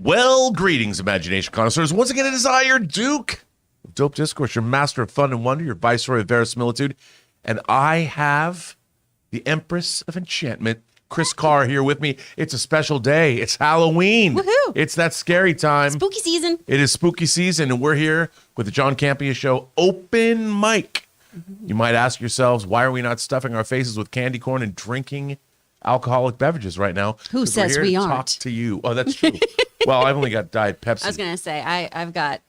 Well, greetings, imagination connoisseurs. Once again, it is I, your Duke of Dope Discourse, your master of fun and wonder, your viceroy of verisimilitude. And I have the Empress of Enchantment, Chris Carr, here with me. It's a special day. It's Halloween. Woohoo! It's that scary time. Spooky season. It is spooky season, and we're here with the John Campea Show Open Mic. You might ask yourselves, why are we not stuffing our faces with candy corn and drinking alcoholic beverages right now? Who says we aren't? Talk to you. Oh, that's true. Well, I've only got Diet Pepsi. I was going to say, I've got,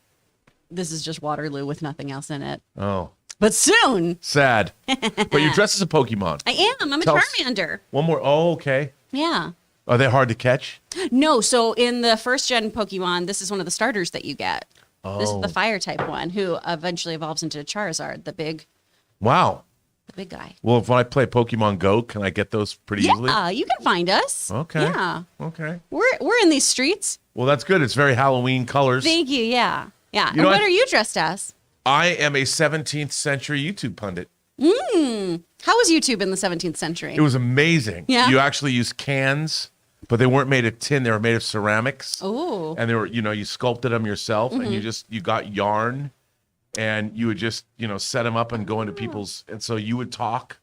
this is just Waterloo with nothing else in it. Oh. But soon. Sad. But you're dressed as a Pokemon. I am. I'm a Charmander. One more. Oh, okay. Yeah. Are they hard to catch? No. So in the first gen Pokemon, this is one of the starters that you get. Oh. This is the fire type one who eventually evolves into Charizard, the big guy. Well, if I play Pokemon Go, can I get those pretty easily? Yeah, you can find us. Okay. Yeah. Okay. We're in these streets. Well, that's good. It's very Halloween colors. Thank you. Yeah. Yeah. You know what are you dressed as? I am a 17th century YouTube pundit. How was YouTube in the 17th century? It was amazing. Yeah. You actually used cans, but they weren't made of tin. They were made of ceramics. Oh. And they were, you sculpted them yourself, and you got yarn, and you would just, set them up and go into people's, and so you would talk,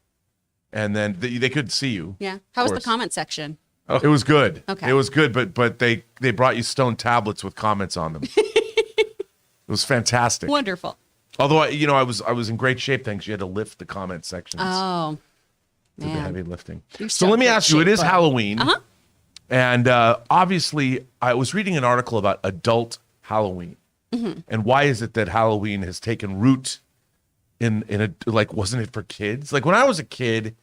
and then they could see you. Yeah. How was the comment section? Oh. It was good. Okay. It was good, but they brought you stone tablets with comments on them. It was fantastic. Wonderful. Although I was in great shape thanks. You had to lift the comment sections. Oh, Did the man. heavy lifting. You're So so let me good ask you, it shape, is bud. Halloween. Uh-huh. And obviously, I was reading an article about adult Halloween. And why is it that Halloween has taken root in wasn't it for kids? Like when I was a kid,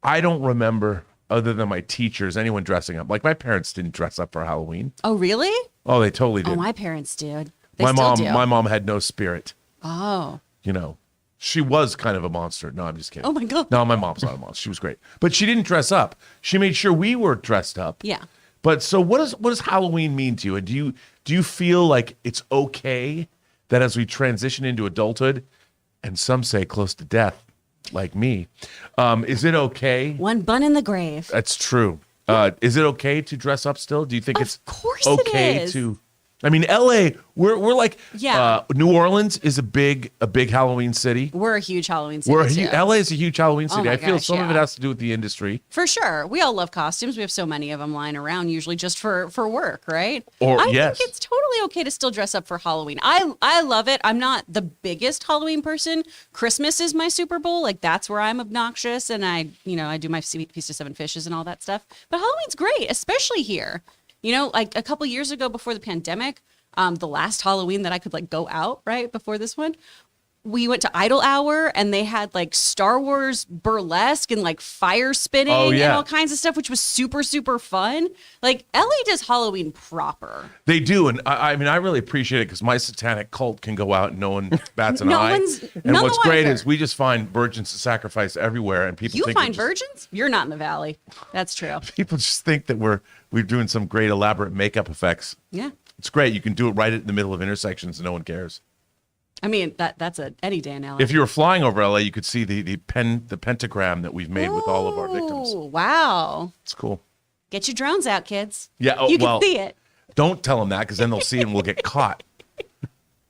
I don't remember, other than my teachers, anyone dressing up. Like my parents didn't dress up for Halloween. Oh, really? Oh, they totally did. Oh, my parents did. They my still do. mom had no spirit. Oh. She was kind of a monster. No, I'm just kidding. Oh, my God. No, my mom's not a monster. She was great. But she didn't dress up. She made sure we were dressed up. Yeah. But so what does Halloween mean to you? And do you feel like it's okay that as we transition into adulthood, and some say close to death, like me, is it okay? One bun in the grave. That's true. Is it okay to dress up still? Do you think it's course okay it is. to? I mean, LA, we're like, Yeah. New Orleans is a big Halloween city. We're a huge Halloween city. too. LA is a huge Halloween city. my I feel gosh, some of it yeah. has to do with the industry. For sure. We all love costumes. We have so many of them lying around, usually just for work, right? Yes. think it's totally okay to still dress up for Halloween. I love it. I'm not the biggest Halloween person. Christmas is my Super Bowl. Like that's where I'm obnoxious, and I do my Feast of Seven Fishes and all that stuff. But Halloween's great, especially here. Like a couple years ago before the pandemic, the last Halloween that I could go out right before this one, we went to Idle Hour and they had Star Wars burlesque and fire spinning and all kinds of stuff, which was super, super fun. LA does Halloween proper. They do, and I mean, I really appreciate it because my satanic cult can go out and no one bats an eye. And what's great is we just find virgins to sacrifice everywhere, and people You think find virgins? You're not in the valley. That's true. people just think that we're doing some great elaborate makeup effects. Yeah. It's great. You can do it right in the middle of intersections and no one cares. I mean, that's any day in LA. If you were flying over LA, you could see the pentagram that we've made with all of our victims. Oh, wow. It's cool. Get your drones out, kids. Yeah, You can see it. Don't tell them that because then they'll see it and we'll get caught.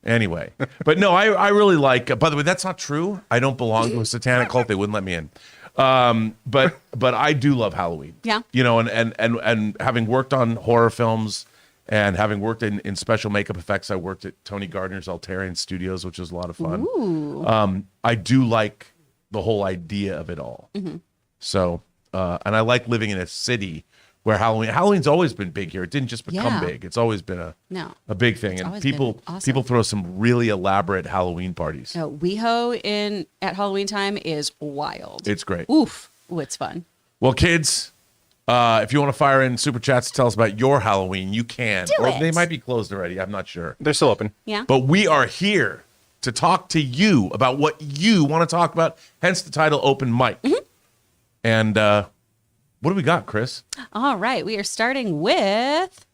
Anyway, but no, I really like. By the way, that's not true. I don't belong to a satanic cult. They wouldn't let me in. But I do love Halloween. Yeah. And having worked on horror films and having worked in special makeup effects, I worked at Tony Gardner's Altarian Studios, which was a lot of fun. Ooh. I do like the whole idea of it all. So, and I like living in a city where Halloween's always been big here. It didn't just become big. It's always been a big thing. And always people been awesome. people throw some really elaborate Halloween parties. No, WeHo at Halloween time is wild. It's great. Oof. Ooh, it's fun. Well, kids, if you want to fire in super chats to tell us about your Halloween, you can. Do Or it. they might be closed already. I'm not sure. They're still open. Yeah. But we are here to talk to you about what you want to talk about, hence the title Open Mic. And what do we got, Chris? All right. We are starting with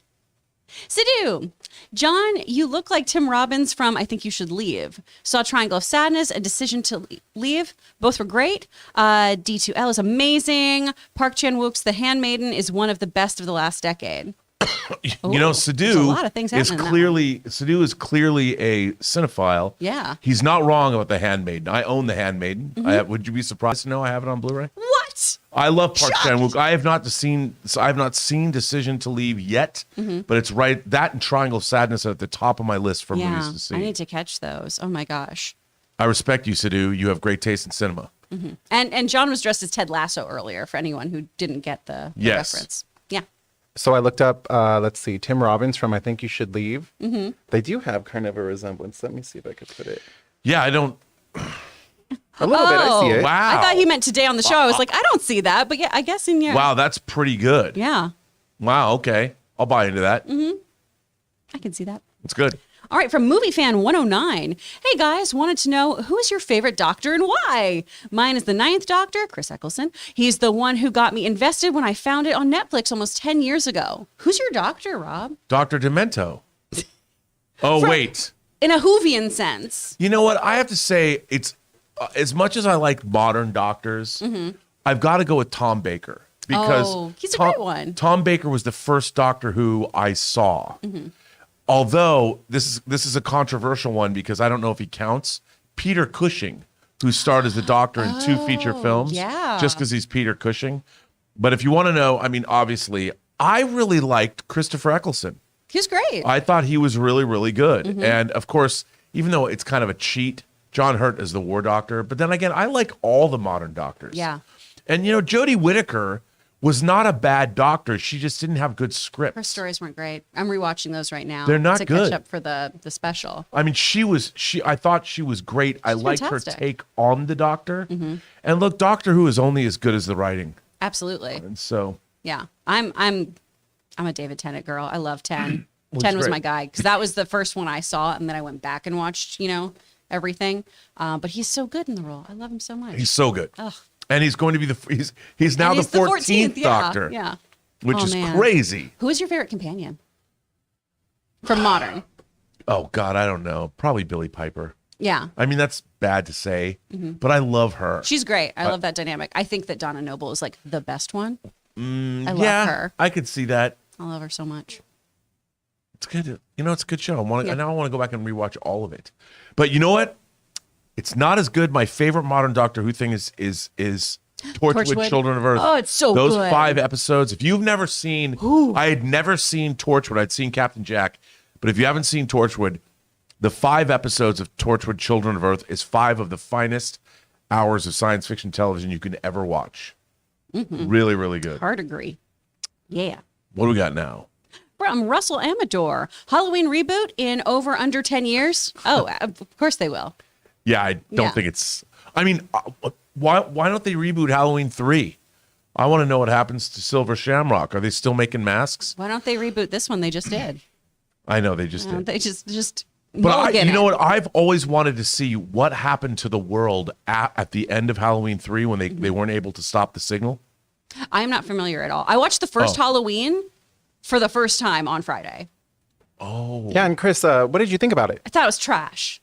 Sidhu. John, you look like Tim Robbins from I Think You Should Leave. Saw Triangle of Sadness and Decision to Leave. Both were great. D2L is amazing. Park Chan-wook's The Handmaiden is one of the best of the last decade. You know, there's a lot of things is happening in that clearly a cinephile. Yeah. He's not wrong about The Handmaiden. I own The Handmaiden. Would you be surprised to know I have it on Blu-ray? What? I love Park Shocked. Chan-wook. I have not seen Decision to Leave yet, but it's right. That and Triangle of Sadness are at the top of my list for movies Yeah, to see. I need to catch those. Oh my gosh. I respect you, Sidhu. You have great taste in cinema. And John was dressed as Ted Lasso earlier for anyone who didn't get the Yes. reference. Yeah. So I looked up, let's see, Tim Robbins from I Think You Should Leave. They do have kind of a resemblance. Let me see if I could put it. Yeah, I don't. A little bit, I see it. Wow. I thought he meant today on the show. I was like, I don't see that, but yeah, I guess in Wow, that's pretty good. Yeah, Wow. Okay, I'll buy into that. I can see that. It's good. All right, from Movie Fan 109. Hey guys, wanted to know who is your favorite Doctor and why? Mine is the Ninth Doctor, Chris Eccleston. He's the one who got me invested when I found it on Netflix almost 10 years ago. Who's your doctor, Rob? Dr. Demento. Oh, wait. In a Whovian sense. You know what? I have to say, it's as much as I like modern doctors, I've got to go with Tom Baker because he's a great one. Tom Baker was the first Doctor Who I saw. Although this is a controversial one because I don't know if he counts. Peter Cushing, who starred as the Doctor in 2 feature films, yeah. just because he's Peter Cushing. But if you want to know, I mean, obviously, I really liked Christopher Eccleston. He's great. I thought he was really, really good. And of course, even though it's kind of a cheat, John Hurt is the War Doctor. But then again, I like all the modern doctors. Yeah. And you know, Jodie Whittaker was not a bad doctor. She just didn't have good scripts. Her stories weren't great. I'm rewatching those right now. They're not to good. catch up for the special. I mean, I thought she was great. I liked fantastic. her take on the Doctor. And look, Doctor Who is only as good as the writing. Absolutely. And so Yeah. I'm a David Tennant girl. I love 10. Well, 10 he's was great. my guy because that was the first one I saw, and then I went back and watched, everything. But he's so good in the role. I love him so much. he's so good. Ugh. And he's going to be he's now And the he's 14th yeah, Doctor, Yeah. which Oh, is man. crazy. Who is your favorite companion from modern? Oh God, I don't know. Probably Billie Piper. Yeah. I mean, that's bad to say, but I love her. She's great. I love that dynamic. I think that Donna Noble is like the best one. I love yeah, her. I could see that. I love her so much. It's good. You know, it's a good show. Now I want to go back and rewatch all of it. But you know what? It's not as good. My favorite modern Doctor Who thing is Torchwood Torchwood. Children of Earth. Oh, it's so Those good. 5 episodes. If you've never seen, I had never seen Torchwood. I'd seen Captain Jack. But if you haven't seen Torchwood, the 5 episodes of Torchwood Children of Earth is 5 of the finest hours of science fiction television you can ever watch. Really, really good. Hard agree. Yeah. What do we got now? From Russell Amador. Halloween reboot in over under 10 years? Oh, of course they will. Yeah, I don't Yeah. think it's. I mean, why don't they reboot Halloween 3? I want to know what happens to Silver Shamrock. Are they still making masks? Why don't they reboot this one? They just did. I know they just did. They just But mulligan you know it. what? I've always wanted to see what happened to the world at the end of Halloween 3 when they weren't able to stop the signal. I am not familiar at all. I watched the first Halloween for the first time on Friday. Oh, Yeah, and Chris, what did you think about it? I thought it was trash.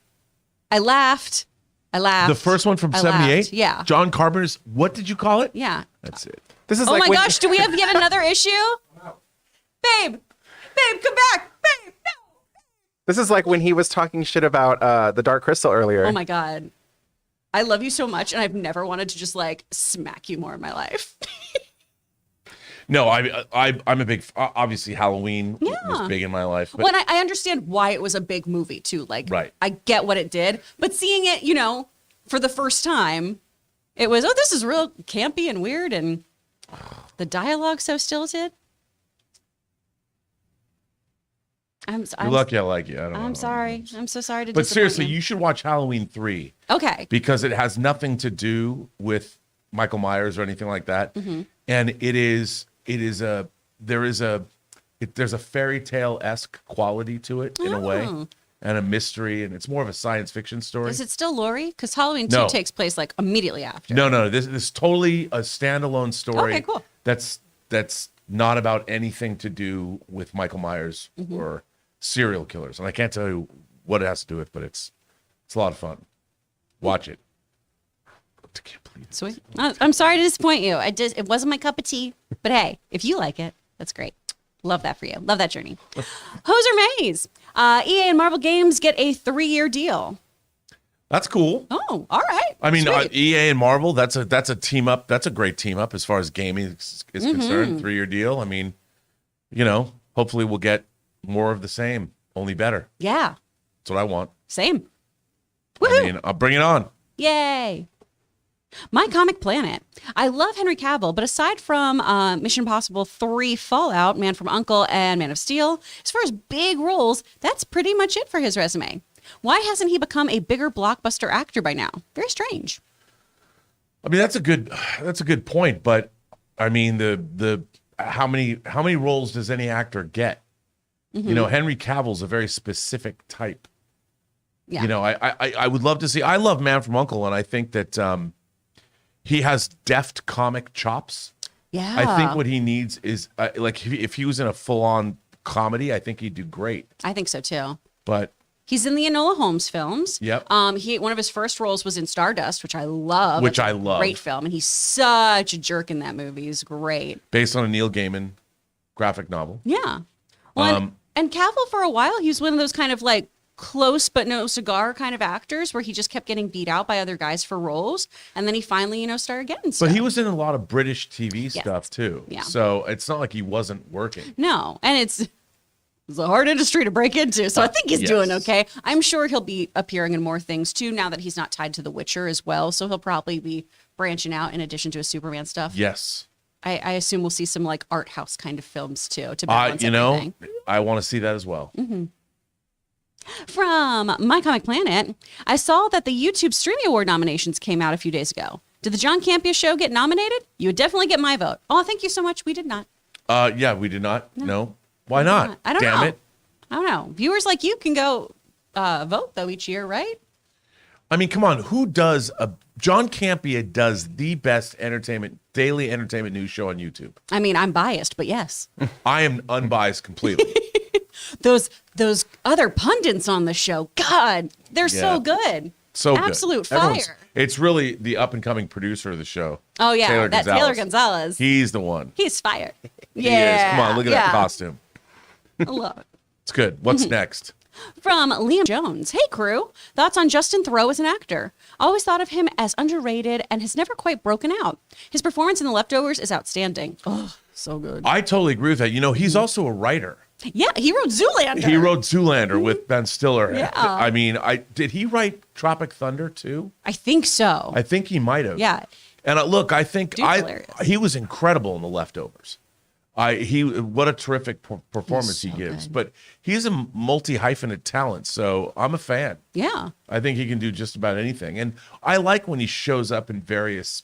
I laughed. the first one from I '78. laughed. Yeah. John Carpenter's. What did you call it? Yeah. That's it. This is Oh like my when, gosh, do we have yet another issue? Babe, come back. Babe, no. This is like when he was talking shit about the Dark Crystal earlier. Oh my God. I love you so much, and I've never wanted to just like smack you more in my life. No, I'm a big. Obviously, Halloween was big in my life. But Well, and I understand why it was a big movie too. Like, Right. I get what it did, but seeing it, for the first time, it was, this is real campy and weird, and the dialogue so stilted. I'm you're lucky I like you. I don't know. I'm sorry. I'm so sorry to. But disappoint seriously, you. you should watch Halloween 3 Okay. because it has nothing to do with Michael Myers or anything like that. Mm-hmm. And there's a fairy tale-esque quality to it in a way, and a mystery, and it's more of a science fiction story. Is it still Laurie? Because Halloween 2 No. takes place like immediately after. No, this is totally a standalone story. Okay, cool. That's not about anything to do with Michael Myers Mm-hmm. or serial killers, and I can't tell you what it has to do with, but it's a lot of fun. Watch it. I can't believe it. Sweet. I'm sorry to disappoint you. It wasn't my cup of tea, but hey, if you like it, that's great. Love that for you. Love that journey. Hoser Maze. EA and Marvel Games get a 3-year deal. That's cool. Oh, all right. I mean, Sweet. EA and Marvel, that's a team up. That's a great team up as far as gaming is concerned. 3-year deal. I mean, hopefully we'll get more of the same, only better. Yeah. That's what I want. Same. Woohoo. I mean, I'll bring it on. Yay. My Comic Planet. I love Henry Cavill, but aside from Mission Impossible 3 Fallout, Man from U.N.C.L.E., and Man of Steel, as far as big roles, that's pretty much it for his resume. Why hasn't he become a bigger blockbuster actor by now? Very strange. I mean, that's a good point, but I mean, the how many roles does any actor get? Henry Cavill's a very specific type. Yeah. I would love to see. I love Man from U.N.C.L.E., and I think that he has deft comic chops. Yeah. I think what he needs is if he was in a full-on comedy, I think he'd do great. I think so too. But he's in the Enola Holmes films. Yep. One of his first roles was in Stardust, which I love. Which I love. Great film, and he's such a jerk in that movie. He's great. Based on a Neil Gaiman graphic novel. Yeah. Well, and Cavill for a while, he was one of those kind of like close but no cigar kind of actors where he just kept getting beat out by other guys for roles, and then he finally started getting stuff. But he was in a lot of British TV stuff too. Yeah. So it's not like he wasn't working. No, and it's a hard industry to break into, so I think he's doing okay. I'm sure he'll be appearing in more things too now that he's not tied to The Witcher as well, so he'll probably be branching out in addition to his Superman stuff. Yes. I assume we'll see some like art house kind of films too to balance everything. I want to see that as well. Mm-hmm. From My Comic Planet, I saw that the YouTube Streaming Award nominations came out a few days ago. Did the John Campea Show get nominated? You would definitely get my vote. Oh, thank you so much. We did not. Yeah, we did not. No. Why not? I don't know. Damn it. I don't know. Viewers like you can go vote though each year, right? I mean, come on. John Campea does the best daily entertainment news show on YouTube. I mean, I'm biased, but yes. I am unbiased completely. Those other pundits on the show, God, they're so good. So good. Absolute fire. It's really the up and coming producer of the show. Oh yeah, Taylor Gonzalez. He's the one. He's fire. He is. Come on, look at that costume. I love it. It's good. What's next? From Liam Jones. Hey, crew. Thoughts on Justin Theroux as an actor? Always thought of him as underrated and has never quite broken out. His performance in The Leftovers is outstanding. Oh, so good. I totally agree with that. He's also a writer. Yeah, he wrote Zoolander. He wrote Zoolander with Ben Stiller. Yeah. I mean, did he write Tropic Thunder too? I think so. I think he might have. Yeah. And look, I think hilarious. he was incredible in The Leftovers. What a terrific performance he gives. good. But he's a multi-hyphenate talent, so I'm a fan. Yeah. I think he can do just about anything. And I like when he shows up in various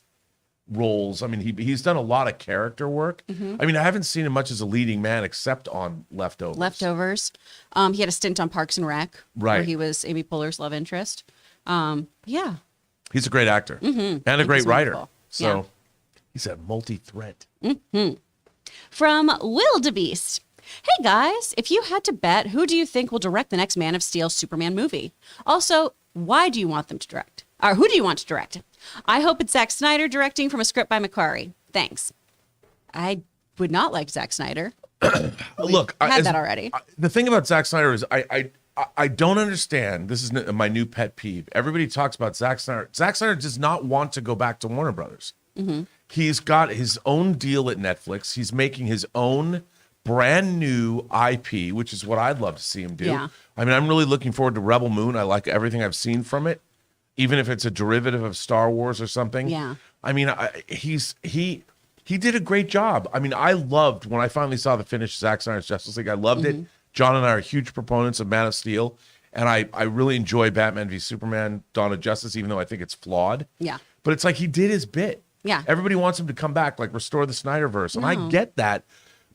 roles. I mean, he's done a lot of character work. Mm-hmm. I mean, I haven't seen him much as a leading man except on Leftovers. He had a stint on Parks and Rec, where he was Amy Poehler's love interest. Yeah. He's a great actor and a great he's writer. wonderful. So he's a multi-threat. From Wildebeest. Hey guys, if you had to bet, who do you think will direct the next Man of Steel Superman movie? Also, why do you want them to direct? Or who do you want to direct? I hope it's Zack Snyder directing from a script by McQuarrie. Thanks. I would not like Zack Snyder. Look, I had that already. The thing about Zack Snyder is I don't understand. This is my new pet peeve. Everybody talks about Zack Snyder. Zack Snyder does not want to go back to Warner Brothers. Mm-hmm. He's got his own deal at Netflix. He's making his own brand new IP, which is what I'd love to see him do. Yeah. I mean, I'm really looking forward to Rebel Moon. I like everything I've seen from it, even if it's a derivative of Star Wars or something. Yeah. I mean, he did a great job. I mean, I loved when I finally saw the finished Zack Snyder's Justice League. I loved it. John and I are huge proponents of Man of Steel, and I really enjoy Batman v Superman: Dawn of Justice, even though I think it's flawed. Yeah. But it's like he did his bit. Yeah. Everybody wants him to come back, like restore the Snyderverse, and I get that.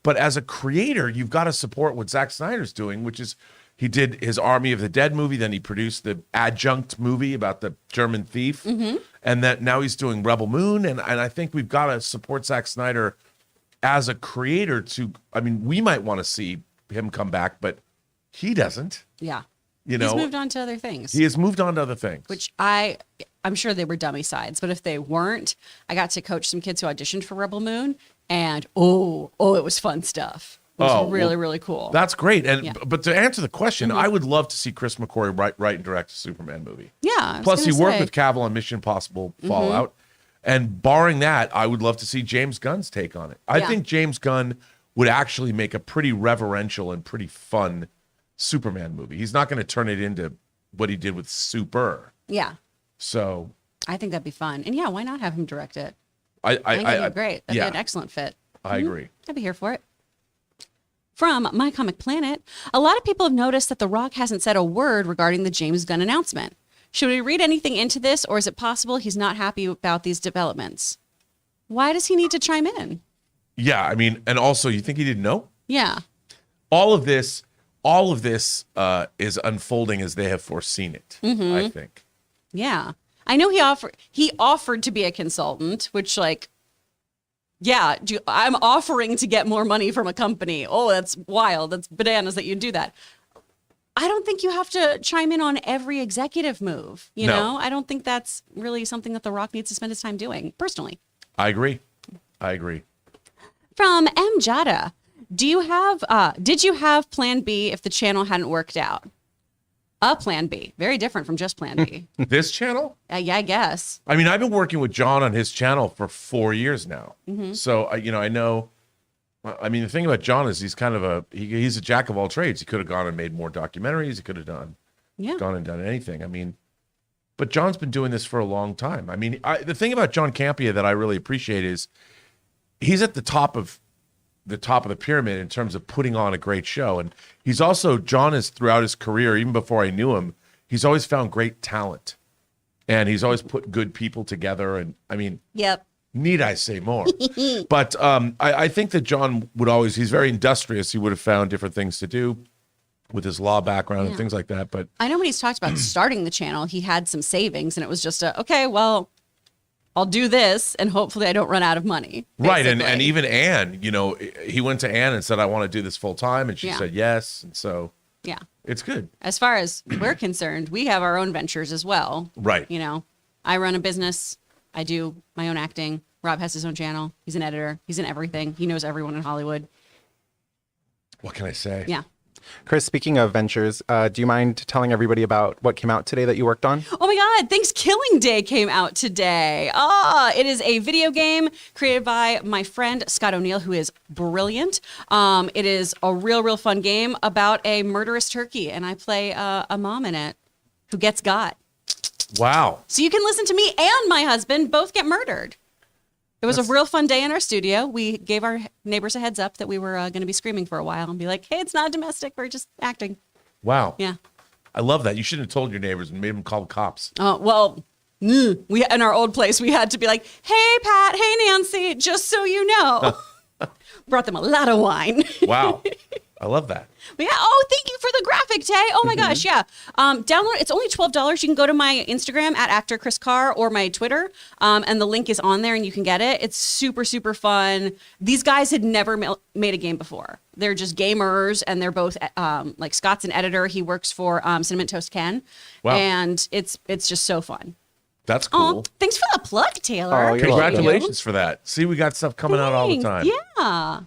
But as a creator, you've got to support what Zack Snyder's doing, which is he did his Army of the Dead movie, then he produced the Adjunct movie about the German thief, and that now he's doing Rebel Moon, and I think we've got to support Zack Snyder as a creator. I mean, we might want to see him come back, but he doesn't. Yeah. You know, he's moved on to other things. He has moved on to other things, Which I'm sure they were dummy sides, but if they weren't, I got to coach some kids who auditioned for Rebel Moon, and it was fun stuff. It was Oh, really, well, really cool. That's great. And Yeah. but to answer the question, I would love to see Chris McQuarrie write and direct a Superman movie. Yeah. I was Plus, he gonna worked say. with Cavill on Mission Impossible Fallout. And barring that, I would love to see James Gunn's take on it. I Yeah. think James Gunn would actually make a pretty reverential and pretty fun Superman movie. He's not going to turn it into what he did with Super. Yeah. So I think that'd be fun. And yeah, why not have him direct it? I I think that'd be great. That'd yeah, be an excellent fit. I agree. I'd be here for it. From My Comic Planet, a lot of people have noticed that The Rock hasn't said a word regarding the James Gunn announcement. Should we read anything into this, or is it possible he's not happy about these developments? Why does he need to chime in? Yeah, I mean, and also, you think he didn't know? Yeah. All of this is unfolding as they have foreseen it. I think. Yeah. I know he offered to be a consultant, which I'm offering to get more money from a company. Oh, that's wild. That's bananas that you do that. I don't think you have to chime in on every executive move. You No. know, I don't think that's really something that The Rock needs to spend his time doing, personally. I agree. From M. Jada, did you have plan B if the channel hadn't worked out? A plan B. Very different from just plan B. This channel? Yeah, I guess. I mean, I've been working with John on his channel for 4 years now. So, I know. I mean, the thing about John is he's kind of he's a jack of all trades. He could have gone and made more documentaries. He could have gone and done anything. I mean, but John's been doing this for a long time. I mean, the thing about John Campea that I really appreciate is he's at the top of the pyramid in terms of putting on a great show. And he's also, John is throughout his career, even before I knew him, he's always found great talent. And he's always put good people together. And I mean, Yep. need I say more? But I think that John he's very industrious. He would have found different things to do with his law background and things like that. But I know when he's talked about starting the channel, he had some savings and it was just okay, well, I'll do this and hopefully I don't run out of money. right. And basically. even Anne, he went to Anne and said, I want to do this full time. And she said yes. And so Yeah. it's good. As far as we're concerned, we have our own ventures as well. Right. I run a business. I do my own acting. Rob has his own channel. He's an editor. He's in everything. He knows everyone in Hollywood. What can I say? Yeah. Chris, speaking of ventures, do you mind telling everybody about what came out today that you worked on? Oh my God, Thanksgiving Day came out today. It is a video game created by my friend Scott O'Neill, who is brilliant. It is a real fun game about a murderous turkey, and I play a mom in it who gets got. Wow. So you can listen to me and my husband both get murdered. It was a real fun day in our studio. We gave our neighbors a heads up that we were going to be screaming for a while and be like, hey, it's not domestic. We're just acting. Wow. Yeah. I love that. You shouldn't have told your neighbors and made them call the cops. Well, we in our old place, we had to be like, hey, Pat, hey, Nancy, just so you know. Brought them a lot of wine. Wow. I love that. Yeah. Oh, thank you for the graphic, Tay. Oh my gosh. Yeah. Download. It's only $12. You can go to my Instagram at actor Chris Carr or my Twitter. And the link is on there and you can get it. It's super fun. These guys had never made a game before. They're just gamers and they're both like Scott's an editor. He works for Cinnamon Toast Ken. Wow. And it's just so fun. That's cool. Oh, thanks for the plug, Taylor. Oh, you're welcome. Congratulations for that. See, we got stuff coming out all the time. Yeah.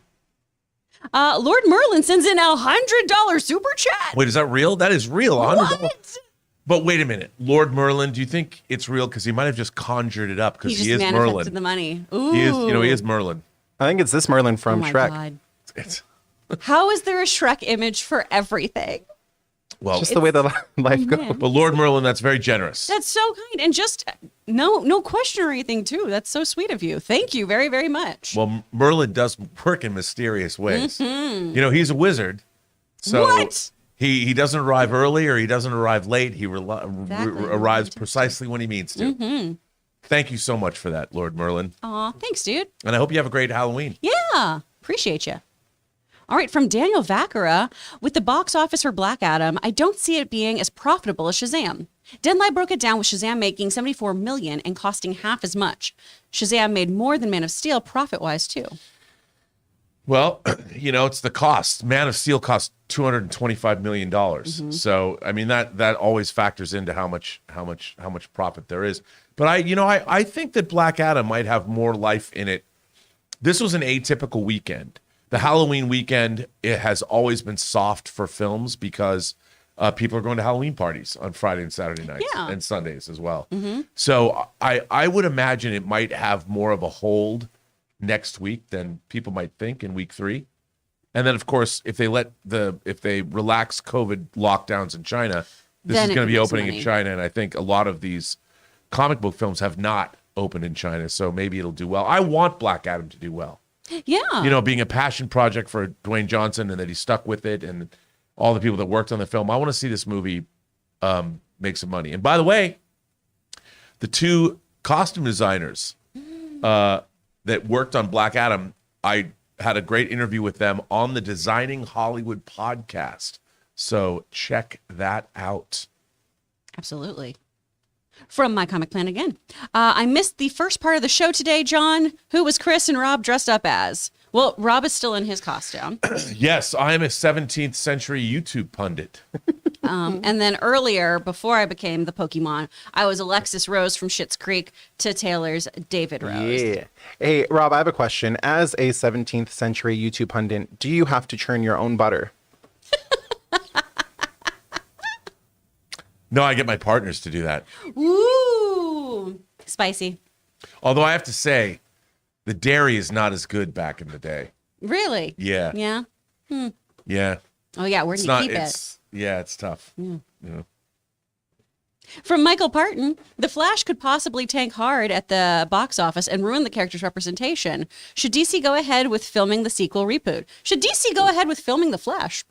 Lord Merlin sends in $100 super chat. Wait, is that real? That is real. $100. What? But wait a minute. Lord Merlin, do you think it's real? Because he might have just conjured it up He because just he is manifested Merlin. the money. Ooh. He is Merlin. I think it's this Merlin Oh from my Shrek. God. It's How is there a Shrek image for everything? well, Just the way that life goes. Man. but Lord Merlin, that's very generous. That's so kind. And just no question or anything, too. That's so sweet of you. Thank you very, very much. Well, Merlin does work in mysterious ways. He's a wizard. So What? he doesn't arrive early or he doesn't arrive late. He Exactly. arrives precisely when he means to. Thank you so much for that, Lord Merlin. Aw, thanks, dude. And I hope you have a great Halloween. Yeah, appreciate you. All right, from Daniel Vacara, with the box office for Black Adam, I don't see it being as profitable as Shazam. Deadline broke it down with Shazam making $74 million and costing half as much. Shazam made more than Man of Steel profit-wise too. Well, it's the cost. Man of Steel cost $225 million. So, I mean, that always factors into how much profit there is. But I think that Black Adam might have more life in it. This was an atypical weekend. the Halloween weekend, it has always been soft for films because people are going to Halloween parties on Friday and Saturday nights and Sundays as well. So I would imagine it might have more of a hold next week than people might think in week 3. And then, of course, if they relax COVID lockdowns in China, this is going to be opening in China. And I think a lot of these comic book films have not opened in China, so maybe it'll do well. I want Black Adam to do well. Yeah. Being a passion project for Dwayne Johnson and that he stuck with it and all the people that worked on the film. I want to see this movie make some money. And by the way, the 2 costume designers that worked on Black Adam, I had a great interview with them on the Designing Hollywood podcast. So check that out. Absolutely. From My Comic Plan again. I missed the first part of the show today, John. Who was Chris and Rob dressed up as? Well, Rob is still in his costume. Yes, I am a 17th century YouTube pundit. And then earlier, before I became the Pokemon, I was Alexis Rose from Schitt's Creek to Taylor's David Rose. Yeah. Hey, Rob, I have a question. As a 17th century YouTube pundit, do you have to churn your own butter? No, I get my partners to do that. Ooh, spicy. Although I have to say, the dairy is not as good back in the day. Really? Yeah. Yeah. Yeah. Oh, yeah. Where do you keep it? Yeah, it's tough. Yeah. Yeah. From Michael Parton, The Flash could possibly tank hard at the box office and ruin the character's representation. Should DC go ahead with filming the sequel reboot? Should DC go ahead with filming The Flash?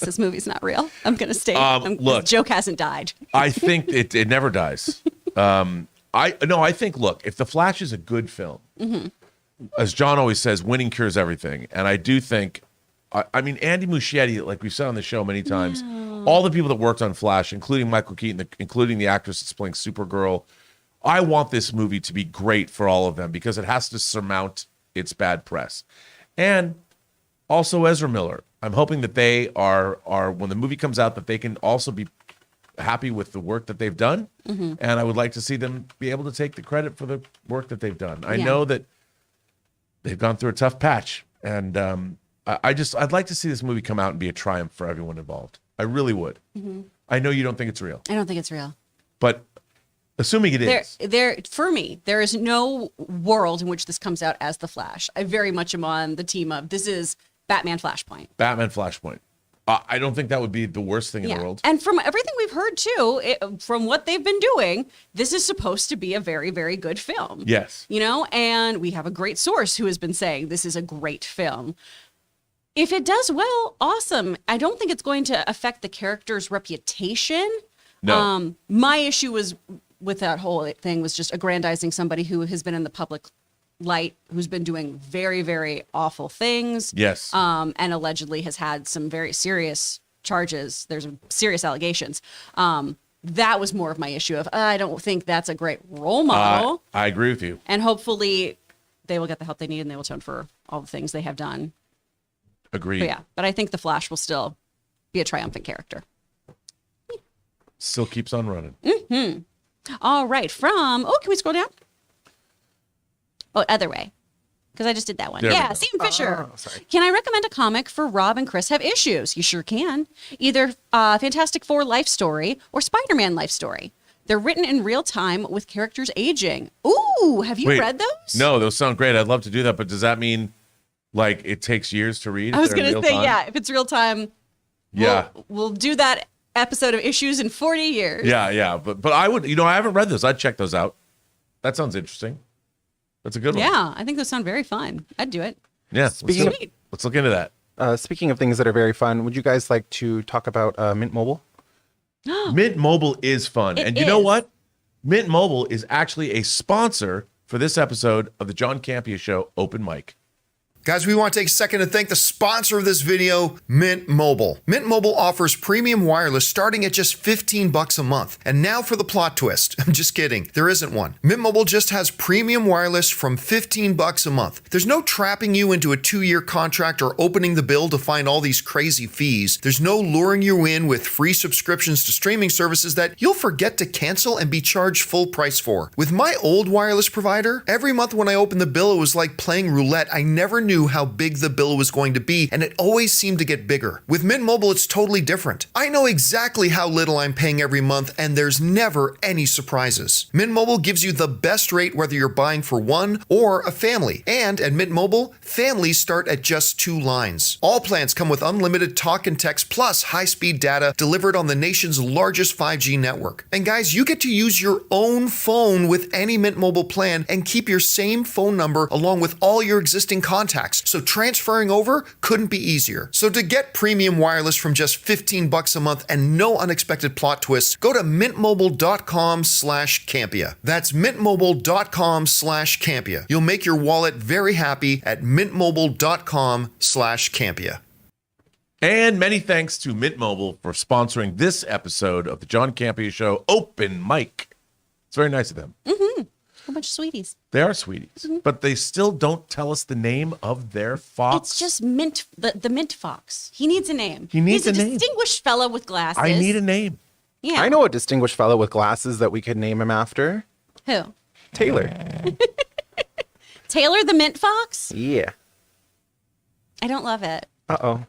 This movie's not real. I'm going to stay. Look, this joke hasn't died. I think it never dies. I think, look, if The Flash is a good film, as John always says, winning cures everything. And I do think, I mean, Andy Muschietti, like we've said on the show many times, all the people that worked on Flash, including Michael Keaton, including the actress that's playing Supergirl, I want this movie to be great for all of them because it has to surmount its bad press. And also Ezra Miller. I'm hoping that they are when the movie comes out, that they can also be happy with the work that they've done. And I would like to see them be able to take the credit for the work that they've done. I know that they've gone through a tough patch. And I'd like to see this movie come out and be a triumph for everyone involved. I really would. I know you don't think it's real. I don't think it's real. But assuming it is. For me, there is no world in which this comes out as The Flash. I very much am on the team of this is Batman Flashpoint. Batman Flashpoint. I don't think that would be the worst thing in the world. And from everything we've heard, too, from what they've been doing, this is supposed to be a very, very good film. Yes. And we have a great source who has been saying this is a great film. If it does well, awesome. I don't think it's going to affect the character's reputation. No. My issue was with that whole thing was just aggrandizing somebody who has been in the public light, who's been doing very, very awful things. Yes. And allegedly has had some very serious charges. There's serious allegations. That was more of my issue of, I don't think that's a great role model. I agree with you. And hopefully they will get the help they need and they will atone for all the things they have done. Agreed. But I think the Flash will still be a triumphant character. Still keeps on running. All right. Can we scroll down? Oh, other way. Because I just did that one. There we go. Sam Fisher. Sorry. Can I recommend a comic for Rob and Chris have issues? You sure can. Either Fantastic Four life story or Spider-Man life story. They're written in real time with characters aging. Ooh, have you read those? No, those sound great. I'd love to do that. But does that mean like it takes years to read? I was going to say, if it's real time, we'll do that episode of issues in 40 years. Yeah. But I would, I haven't read those. I'd check those out. That sounds interesting. That's a good one. Yeah, I think those sound very fun. I'd do it. Yeah. Sweet. Let's look into that. Speaking of things that are very fun, would you guys like to talk about Mint Mobile? Mint Mobile is fun. And you know what? Mint Mobile is actually a sponsor for this episode of the John Campea Show Open Mic. Guys, we want to take a second to thank the sponsor of this video, Mint Mobile. Mint Mobile offers premium wireless starting at just $15 a month. And now for the plot twist. I'm just kidding. There isn't one. Mint Mobile just has premium wireless from $15 a month. There's no trapping you into a 2-year contract or opening the bill to find all these crazy fees. There's no luring you in with free subscriptions to streaming services that you'll forget to cancel and be charged full price for. With my old wireless provider, every month when I opened the bill, it was like playing roulette. I never knew knew how big the bill was going to be, and it always seemed to get bigger. With Mint Mobile, it's totally different. I know exactly how little I'm paying every month, and there's never any surprises. Mint Mobile gives you the best rate whether you're buying for one or a family. And at Mint Mobile, families start at just 2 lines. All plans come with unlimited talk and text plus high-speed data delivered on the nation's largest 5G network. And guys, you get to use your own phone with any Mint Mobile plan and keep your same phone number along with all your existing contacts. So transferring over couldn't be easier. So to get premium wireless from just $15 a month and no unexpected plot twists, go to mintmobile.com/Campea. That's mintmobile.com/Campea. You'll make your wallet very happy at mintmobile.com/Campea. And many thanks to Mint Mobile for sponsoring this episode of the John Campea Show Open Mic. It's very nice of them. A bunch of sweeties. They are sweeties, but they still don't tell us the name of their fox. It's just Mint, the Mint Fox. He needs a name. He needs He's a a name. distinguished fellow with glasses. I need a name. Yeah. I know a distinguished fellow with glasses that we could name him after. Who? Taylor. Taylor the Mint Fox? Yeah. I don't love it. Uh-oh.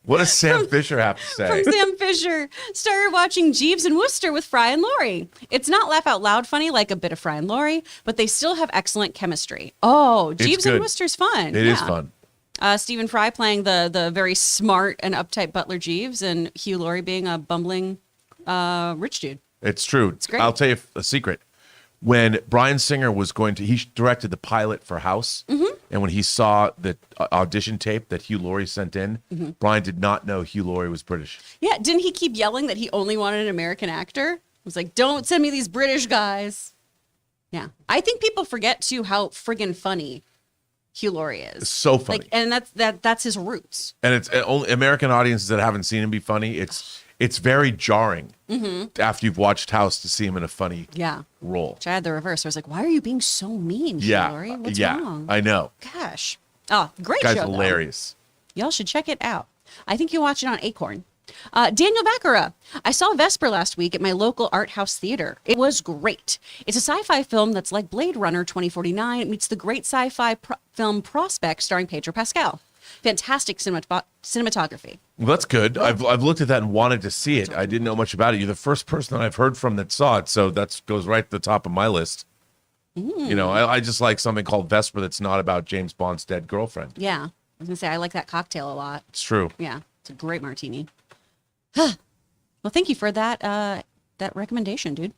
What does Sam Fisher have to say? From Sam Fisher. Started watching Jeeves and Wooster with Fry and Laurie. It's not laugh out loud funny like a bit of Fry and Laurie, but they still have excellent chemistry. Oh, Jeeves and good. Wooster's fun. It is fun. Stephen Fry playing the very smart and uptight Butler Jeeves, and Hugh Laurie being a bumbling rich dude. It's true. It's great. I'll tell you a secret. When Bryan Singer was he directed the pilot for House, and when he saw the audition tape that Hugh Laurie sent in, Bryan did not know Hugh Laurie was British. Yeah, didn't he keep yelling that he only wanted an American actor? He was like, don't send me these British guys. Yeah. I think people forget, too, how friggin' funny Hugh Laurie is. It's so funny. And that's his roots. And it's only American audiences that haven't seen him be funny. It's very jarring after you've watched House to see him in a funny role. Which I had the reverse. I was like, why are you being so mean, Hugh Laurie? What's wrong? I know. Gosh. Oh, great Guy's show, though. hilarious. Y'all should check it out. I think you'll watch it on Acorn. Daniel Baccarat. I saw Vesper last week at my local art house theater. It was great. It's a sci-fi film that's like Blade Runner 2049 meets the great sci-fi film Prospect starring Pedro Pascal. Fantastic cinematography. Well, that's good. I've looked at that and wanted to see it. I didn't know much about it. You're the first person that I've heard from that saw it, so that goes right to the top of my list. You know, I just like something called Vesper that's not about James Bond's dead girlfriend. Yeah. I was going to say, I like that cocktail a lot. It's true. Yeah. It's a great martini. Well, thank you for that recommendation, dude.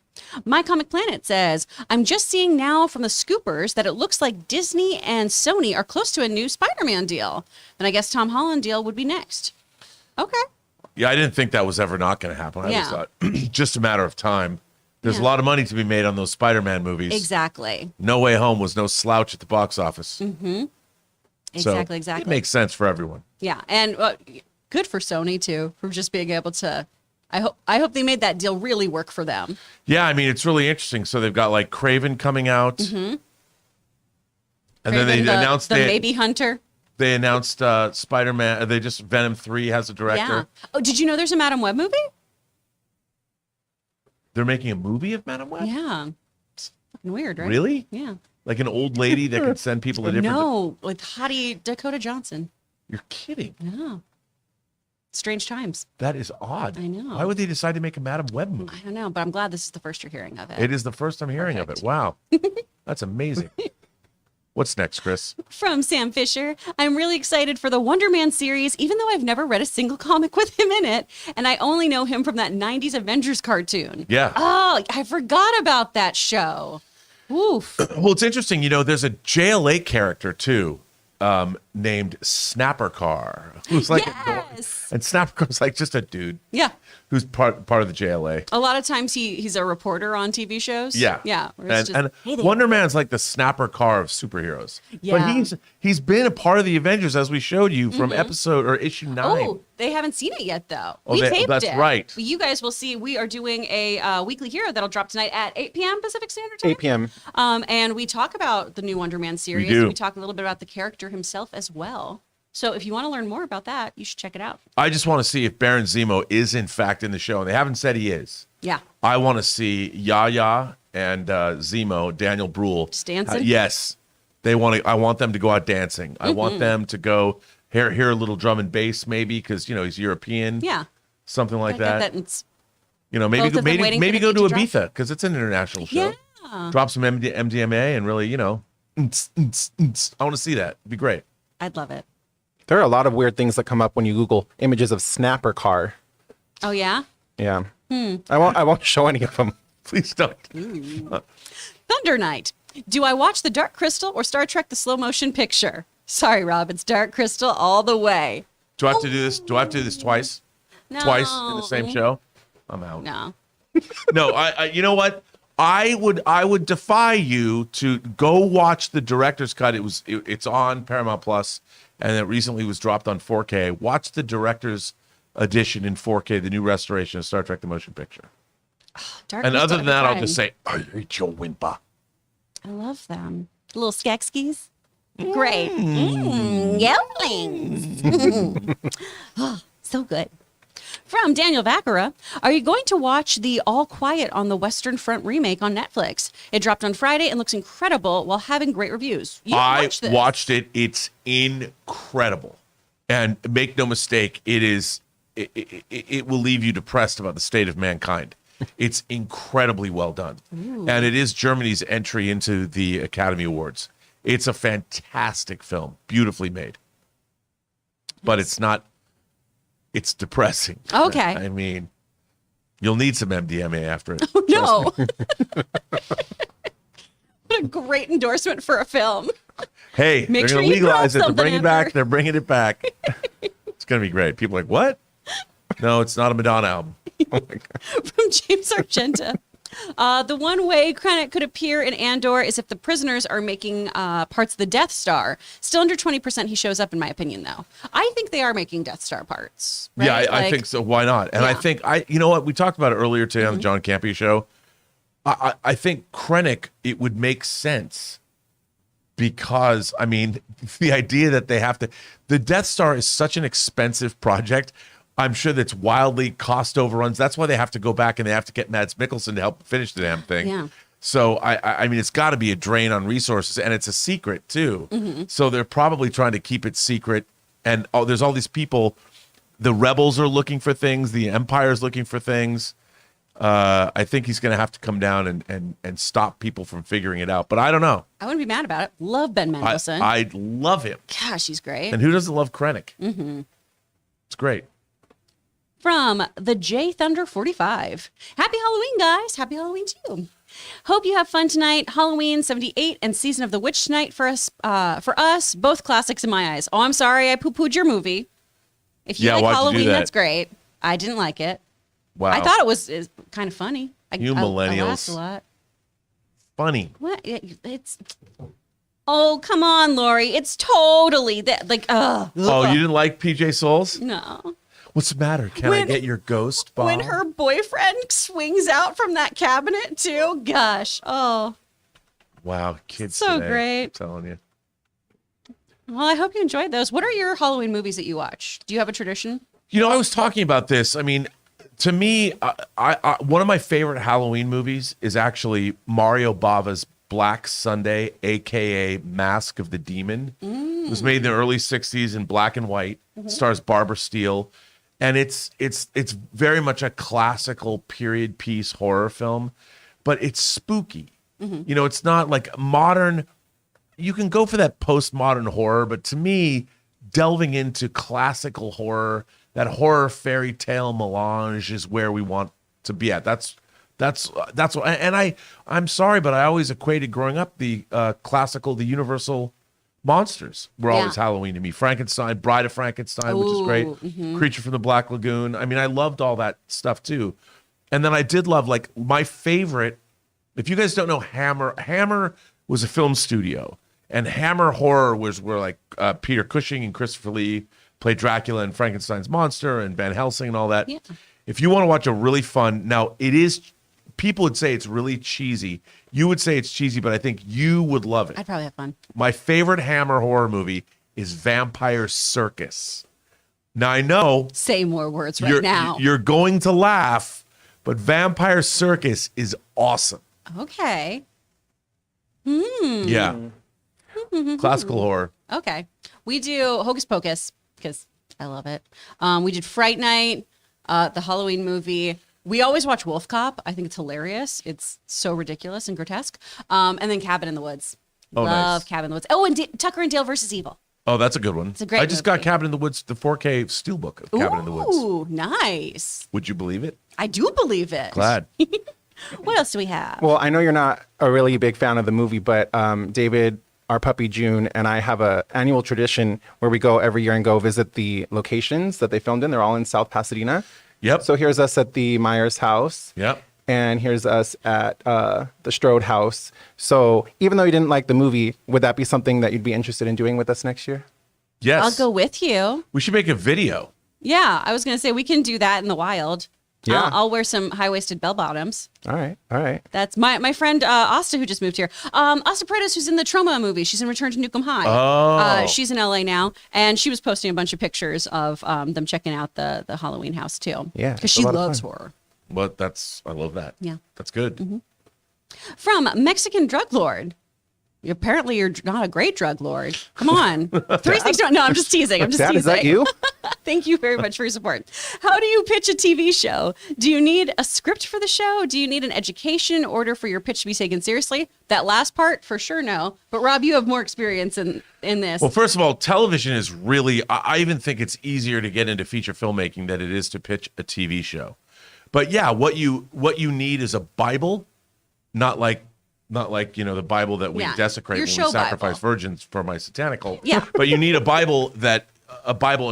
My Comic Planet says, I'm just seeing now from the scoopers that it looks like Disney and Sony are close to a new Spider-Man deal. And I guess Tom Holland deal would be next. Okay. Yeah, I didn't think that was ever not going to happen. I always thought just a matter of time. There's a lot of money to be made on those Spider-Man movies. Exactly. No Way Home was no slouch at the box office. Mm-hmm. So Exactly. it makes sense for everyone. Yeah. And good for Sony, too, for just being able to... I hope they made that deal really work for them. Yeah, I mean, it's really interesting. So they've got like Craven coming out. And then they announced the Maybe Hunter. They announced Spider-Man. Venom 3 has a director. Yeah. Oh, did you know there's a Madam Web movie? They're making a movie of Madam Web? Yeah. It's fucking weird, right? Really? Yeah. Like an old lady that can send people to different... No, with hottie Dakota Johnson. You're kidding. Yeah. Strange times. That is odd. I know. Why would they decide to make a Madam Web movie? I don't know, but I'm glad this is the first you're hearing of it. It is the first I'm hearing of it. Wow. That's amazing. What's next, Chris? From Sam Fisher, I'm really excited for the Wonder Man series, even though I've never read a single comic with him in it, and I only know him from that 90s Avengers cartoon. Yeah. Oh, I forgot about that show. Oof. Well, it's interesting. You know, there's a JLA character, too, named Snapper Car, who's like and Snapper Car's like just a dude. Yeah. Who's part of the JLA. A lot of times he's a reporter on TV shows. Yeah. Yeah. And Wonder Man's like the Snapper Car of superheroes. Yeah. But he's been a part of the Avengers, as we showed you from episode or issue 9. Oh, they haven't seen it yet, though. Oh, that's right. But you guys will see. We are doing a weekly hero that'll drop tonight at 8 p.m. Pacific Standard Time. 8 p.m. And we talk about the new Wonder Man series. We do. We talk a little bit about the character himself as well. So if you want to learn more about that, you should check it out. I just want to see if Baron Zemo is in fact in the show, and they haven't said he is. Yeah. I want to see Yaya and Zemo, Daniel Bruhl. Stanson? Yes. I want them to go out dancing. I want them to go hear a little drum and bass, maybe, because he's European. Yeah. Something like I get that. It's Maybe both of them waiting maybe for the go to beat to drop. Ibiza because it's an international show. Yeah. Drop some MDMA and really, I want to see that. It'd be great. I'd love it. There are a lot of weird things that come up when you Google images of snapper car. Oh, yeah? Yeah. I won't show any of them. Please don't. Thunder Night. Do I watch The Dark Crystal or Star Trek: The Slow Motion Picture? Sorry, Rob. It's Dark Crystal all the way. Do I have to do this? Do I have to do this twice? No. Twice in the same show? I'm out. No. No, I you know what? I would defy you to go watch the director's cut. It's on Paramount Plus, and it recently was dropped on 4K. Watch the director's edition in 4K, the new restoration of Star Trek: The Motion Picture. Dark And Crystal other than that, I'll every just time. say, I hate your whimper. I love them. Little skekskis. Great. Younglings. Oh, so good. From Daniel Vacara, are you going to watch the All Quiet on the Western Front remake on Netflix? It dropped on Friday and looks incredible while having great reviews. You I watched this. watched it. It's incredible. And make no mistake, it will leave you depressed about the state of mankind. It's incredibly well done. Ooh. And it is Germany's entry into the Academy Awards. It's a fantastic film, beautifully made. But it's it's depressing. Okay. I mean, you'll need some MDMA after it. Oh, no. What a great endorsement for a film. Hey, Make they're sure going to you grab legalize it. They're something bringing it back. after. They're bringing it back. It's going to be great. People are like, what? No, it's not a Madonna album. Oh my God. From James Argenta. The one way Krennic could appear in Andor is if the prisoners are making parts of the Death Star. Still under 20% he shows up, in my opinion, though. I think they are making Death Star parts. Right? Yeah, I think so. Why not? And I think, you know what? We talked about it earlier today on the John Campea Show. I think Krennic, it would make sense because, I mean, the idea that they have to, the Death Star is such an expensive project. I'm sure that's wildly cost overruns. That's why they have to go back and they have to get Mads Mikkelsen to help finish the damn thing. Yeah. So I mean, it's got to be a drain on resources, and it's a secret too. So they're probably trying to keep it secret. And there's all these people. The rebels are looking for things. The Empire's looking for things. I think he's going to have to come down and stop people from figuring it out. But I don't know. I wouldn't be mad about it. Love Ben Mendelsohn. I love him. Gosh, he's great. And who doesn't love Krennic? It's great. From the J Thunder 45. Happy Halloween, guys. Happy Halloween to you. Hope you have fun tonight. Halloween 78 and Season of the Witch tonight for us, both classics in my eyes. Oh, I'm sorry I poo-pooed your movie. If you like why'd you do Halloween, that? that's great. I didn't like it. Wow. I thought it was kind of funny. You I millennials. laughed a lot. Funny. What? It's. Oh, come on, Lori. It's totally that. Like, Oh, you didn't like PJ Souls? no. What's the matter? Can I get your ghost ball? When her boyfriend swings out from that cabinet, too. Gosh. Oh. Wow, kids So today, great. I'm telling you. Well, I hope you enjoyed those. What are your Halloween movies that you watch? Do you have a tradition? You know, I was talking about this. I mean, to me, I one of my favorite Halloween movies is actually Mario Bava's Black Sunday, aka Mask of the Demon. It was made in the early 60s in black and white. Stars Barbara Steele. And it's very much a classical period piece horror film, but it's spooky. You know, it's not like modern. You can go for that postmodern horror, but to me, delving into classical horror, that horror fairy tale melange is where we want to be at. That's what, and I'm sorry, but I always equated growing up the classical, the Universal monsters were always Halloween to me. Frankenstein, Bride of Frankenstein, which is great. Creature from the Black Lagoon. I mean, I loved all that stuff too. And then I did love, like, my favorite, if you guys don't know Hammer was a film studio, and Hammer Horror was where like Peter Cushing and Christopher Lee played Dracula and Frankenstein's monster and Van Helsing and all that. Yeah. If you want to watch a really fun, now it is, people would say it's really cheesy. You would say it's cheesy, but I think you would love it. I'd probably have fun. My favorite Hammer horror movie is Vampire Circus. Now I know Say more words right now. you're going to laugh, but Vampire Circus is awesome. Okay. Yeah. Classical horror. Okay. We do Hocus Pocus because I love it. We did Fright Night, the Halloween movie. We always watch Wolf Cop. I think it's hilarious. It's so ridiculous and grotesque. And then Cabin in the Woods. Oh, Love nice. Cabin in the Woods. Oh, and Tucker and Dale versus Evil. Oh, that's a good one. It's a great I just got movie. Cabin in the Woods, the 4K Steelbook of Cabin in the Woods. Ooh, nice. Would you believe it? I do believe it. Glad. What else do we have? Well, I know you're not a really big fan of the movie, but David, our puppy June, and I have a annual tradition where we go every year and go visit the locations that they filmed in. They're all in South Pasadena. Yep. So here's us at the Myers house. Yep. And here's us at the Strode house. So even though you didn't like the movie, would that be something that you'd be interested in doing with us next year? Yes. I'll go with you. We should make a video. Yeah, I was going to say we can do that in the wild. Yeah. I'll wear some high-waisted bell bottoms. All right. All right. That's my friend Asta, who just moved here. Asta Paredes, who's in the Trauma movie. She's in Return to Nukem High. Oh. She's in LA now, and she was posting a bunch of pictures of them checking out the Halloween house too. Yeah, because it's a she lot of loves fun. horror. Well, I love that. Yeah. That's good. From Mexican drug lord. Apparently, you're not a great drug lord. Come on, 361. No, I'm just teasing. I'm just Dad, teasing. is that you? Thank you very much for your support. How do you pitch a TV show? Do you need a script for the show? Do you need an education in order for your pitch to be taken seriously? That last part, for sure, no. But Rob, you have more experience in this. Well, first of all, television is really, I even think it's easier to get into feature filmmaking than it is to pitch a TV show. But yeah, what you need is a Bible, not like the Bible that we Yeah, desecrate your when show we sacrifice Bible. virgins for my satanical. Yeah. But you need a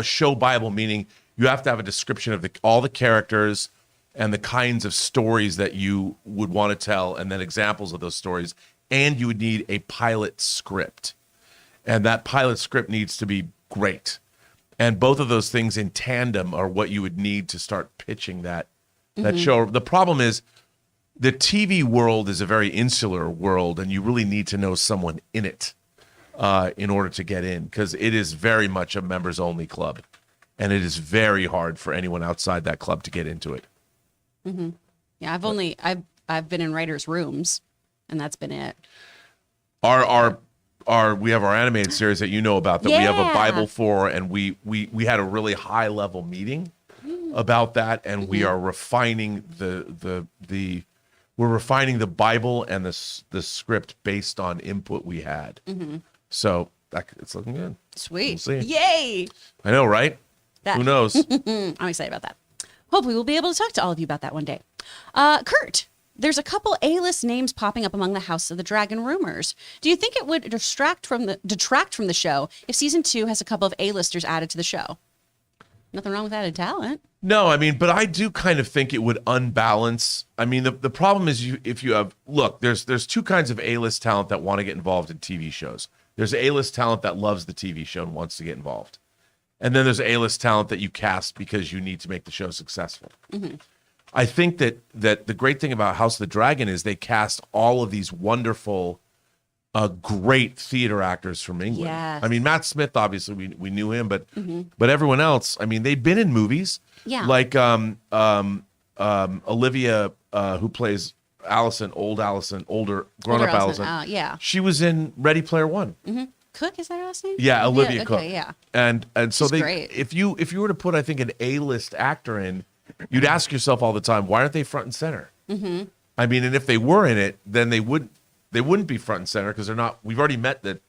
show Bible, meaning you have to have a description of all the characters and the kinds of stories that you would want to tell, and then examples of those stories. And you would need a pilot script, and that pilot script needs to be great. And both of those things in tandem are what you would need to start pitching that show. The problem is the TV world is a very insular world, and you really need to know someone in it in order to get in, because it is very much a members only club, and it is very hard for anyone outside that club to get into it. Yeah, I've been in writers' rooms, and that's been it. We have our animated series that you know about that we have a Yeah. Bible for, and we had a really high level meeting about that, and we are refining we're refining the Bible and the script based on input we had. So it's looking good. Sweet. We'll see. Yay! I know, right? That- Who knows? I'm excited about that. Hopefully, we'll be able to talk to all of you about that one day. Kurt, there's a couple A-list names popping up among the House of the Dragon rumors. Do you think it would detract from the show if season 2 has a couple of A-listers added to the show? Nothing wrong with added talent. No, I mean, but I do kind of think it would unbalance. I mean, the problem is if you have, look, there's two kinds of A-list talent that want to get involved in TV shows. There's A-list talent that loves the TV show and wants to get involved. And then there's A-list talent that you cast because you need to make the show successful. I think that the great thing about House of the Dragon is they cast all of these wonderful, great theater actors from England. Yes. I mean, Matt Smith, obviously we knew him, but everyone else, I mean, they've been in movies. Yeah. Like Olivia, who plays Allison, older grown-up Allison, Allison. yeah. She was in Ready Player One. Cook, is that her last name? Yeah, Olivia Cook. Okay, yeah. And so She's great. if you were to put, I think, an A-list actor in, you'd ask yourself all the time, why aren't they front and center? I mean, and if they were in it, then they wouldn't be front and center because they're not. We've already met the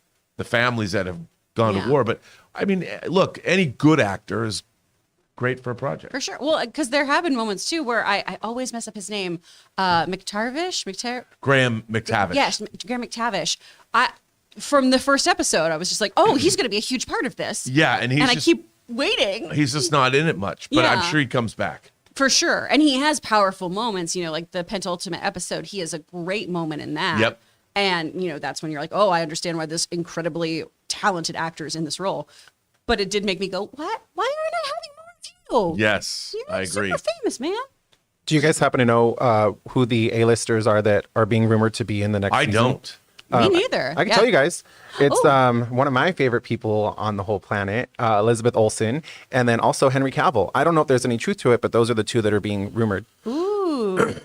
families that have gone Yeah. to war. But I mean, look, any good actor is great for a project. For sure. Well, because there have been moments too where I always mess up his name. Graham McTavish. Yes, Graham McTavish. From the first episode, I was just like, oh, he's going to be a huge part of this. Yeah, and I keep waiting. he's just not in it much, but I'm Yeah. sure he comes back. For sure. And he has powerful moments, like the penultimate episode. He has a great moment in that. Yep. And, that's when you're like, oh, I understand why this incredibly talented actor is in this role. But it did make me go, what? Why aren't I having more of you? Yes, You're I agree. super famous, man. Do you guys happen to know who the A-listers are that are being rumored to be in the next I season? don't. Me neither. I can Yeah. tell you guys. It's Oh. one of my favorite people on the whole planet, Elizabeth Olsen, and then also Henry Cavill. I don't know if there's any truth to it, but those are the two that are being rumored. Ooh.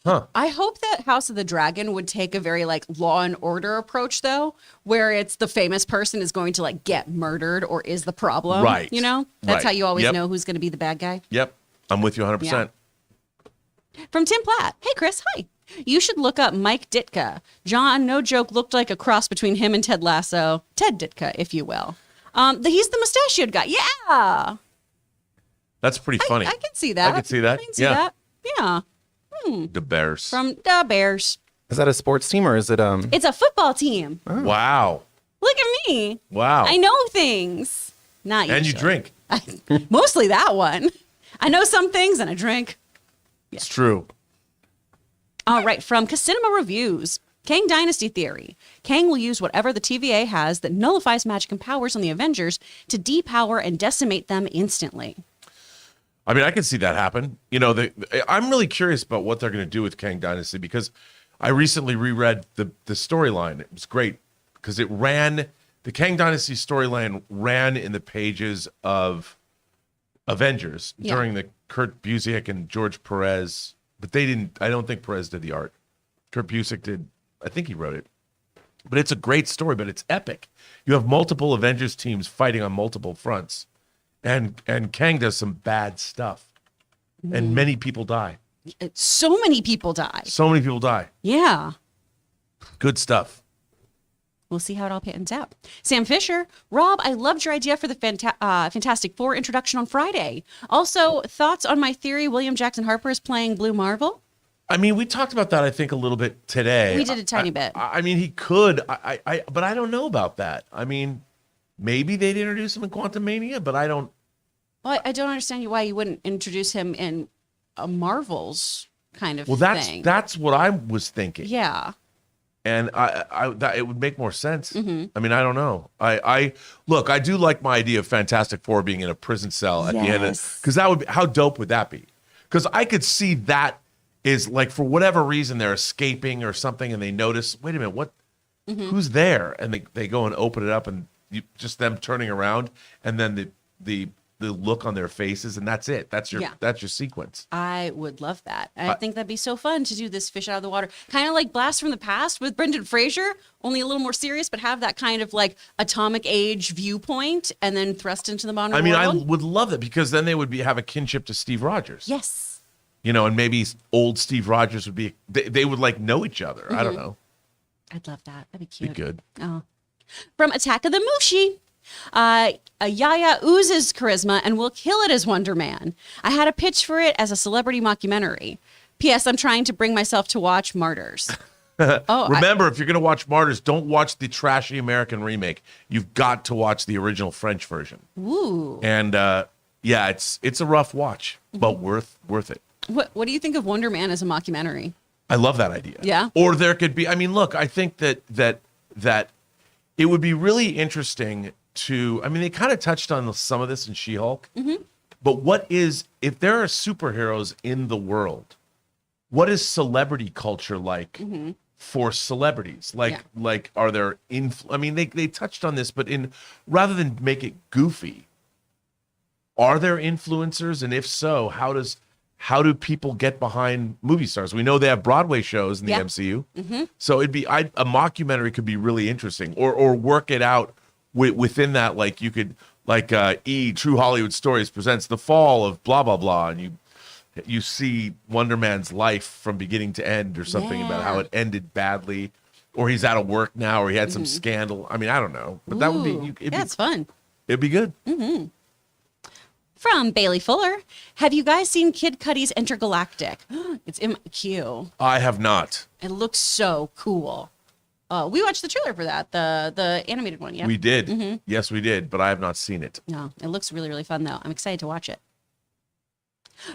I hope that House of the Dragon would take a very like Law and Order approach, though, where it's the famous person is going to like get murdered or is the problem. Right. You know, that's Right. how you always Yep. know who's going to be the bad guy. Yep. I'm with you 100%. From Tim Platt. Hey, Chris. Hi. You should look up Mike Ditka. John, no joke, looked like a cross between him and Ted Lasso. Ted Ditka, if you will. He's the mustachioed guy. Yeah. That's pretty funny. I can see that. I can see that. I can see Yeah. that. Yeah. The Bears. From the Bears. Is that a sports team or is it It's a football team. Wow. Look at me. Wow. I know things. Not And you usually. drink. Mostly that one. I know some things and I drink. It's true. All right, from Casinema Reviews. Kang Dynasty Theory. Kang will use whatever the TVA has that nullifies magic and powers on the Avengers to depower and decimate them instantly. I mean, I can see that happen. You know, I'm really curious about what they're going to do with Kang Dynasty because I recently reread the storyline. It was great because the Kang Dynasty storyline ran in the pages of Avengers during the Kurt Busiek and George Perez, but I don't think Perez did the art. Kurt Busiek did, I think he wrote it. But it's a great story, but it's epic. You have multiple Avengers teams fighting on multiple fronts. And Kang does some bad stuff. And many people die. So many people die. So many people die. Yeah. Good stuff. We'll see how it all pans out. Sam Fisher, Rob, I loved your idea for the Fantastic Four introduction on Friday. Also, thoughts on my theory William Jackson Harper is playing Blue Marvel? I mean, we talked about that, I think, a little bit today. We did a tiny bit. I mean, he could, but I don't know about that. I mean, maybe they'd introduce him in Quantum Mania, but I don't. Well, I don't understand why you wouldn't introduce him in a Marvel's kind of thing. That's what I was thinking. Yeah. And it would make more sense. I mean, I don't know. I look, I do like my idea of Fantastic Four being in a prison cell at the end, because that would be, how dope would that be? Because I could see that is like, for whatever reason they're escaping or something, and they notice, wait a minute, who's there? And they go and open it up, and just them turning around, and then the look on their faces, and that's it. That's your sequence. I would love that. I think that'd be so fun to do this fish out of the water. Kind of like Blast from the Past with Brendan Fraser, only a little more serious, but have that kind of like atomic age viewpoint and then thrust into the modern world. I would love that, because then they would have a kinship to Steve Rogers. Yes. You know, and maybe old Steve Rogers would be, they would like know each other. I don't know. I'd love that. That'd be cute. Be good. Oh. From Attack of the Mushi. Yaya oozes charisma and will kill it as Wonder Man. I had a pitch for it as a celebrity mockumentary. P.S. I'm trying to bring myself to watch Martyrs. Remember, if you're going to watch Martyrs, don't watch the trashy American remake. You've got to watch the original French version. Ooh. And yeah, it's a rough watch, but worth it. What do you think of Wonder Man as a mockumentary? I love that idea. Yeah. Or there could be, I mean, look, I think that it would be really interesting to, I mean, they kind of touched on some of this in She-Hulk, but if there are superheroes in the world, what is celebrity culture like for celebrities? Like, are there, I mean, they touched on this, but rather than make it goofy, are there influencers? And if so, how do people get behind movie stars? We know they have Broadway shows in the MCU. So a mockumentary could be really interesting, or work it out within that. Like you could, True Hollywood Stories presents the fall of blah, blah, blah. And you see Wonder Man's life from beginning to end, or something about how it ended badly, or he's out of work now, or he had some scandal. I mean, I don't know, but that would be, it's fun. It'd be good. From Bailey Fuller, have you guys seen Kid Cudi's Intergalactic? It's in my queue. I have not. It looks so cool. We watched the trailer for that, the animated one. Yeah, We did. Yes, we did, but I have not seen it. No, it looks really, really fun though. I'm excited to watch it.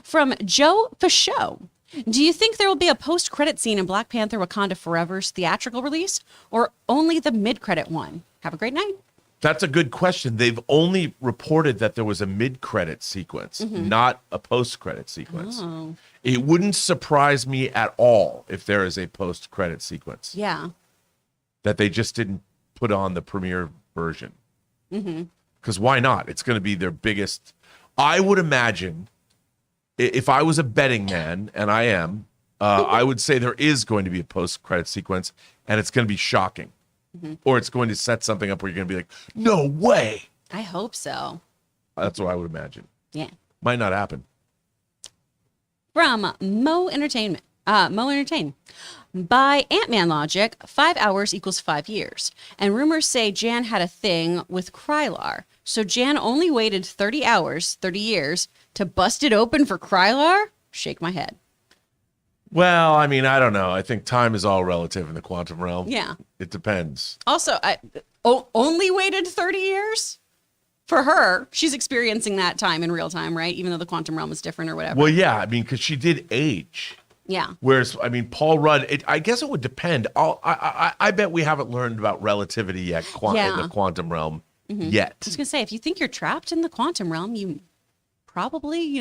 From Joe Pachot, do you think there will be a post-credit scene in Black Panther: Wakanda Forever's theatrical release, or only the mid-credit one? Have a great night. That's a good question. They've only reported that there was a mid-credit sequence, not a post-credit sequence. Oh. It wouldn't surprise me at all if there is a post-credit sequence. Yeah. That they just didn't put on the premiere version. Because why not? It's going to be their biggest. I would imagine, if I was a betting man, and I am, I would say there is going to be a post-credit sequence, and it's going to be shocking. Or it's going to set something up where you're going to be like, no way. I hope so. That's what I would imagine. Yeah. Might not happen. From Mo Entertainment. Mo Entertain. By Ant-Man logic, 5 hours equals 5 years. And rumors say Jan had a thing with Krylar. So Jan only waited 30 hours, 30 years, to bust it open for Krylar? Shake my head. Well, I mean, I don't know. I think time is all relative in the quantum realm. Yeah. It depends. Also, only waited 30 years? For her, she's experiencing that time in real time, right? Even though the quantum realm is different or whatever. Well, yeah. I mean, because she did age. Yeah. Whereas, I mean, Paul Rudd, I guess it would depend. I bet we haven't learned about relativity yet in the quantum realm yet. I was going to say, if you think you're trapped in the quantum realm, you probably,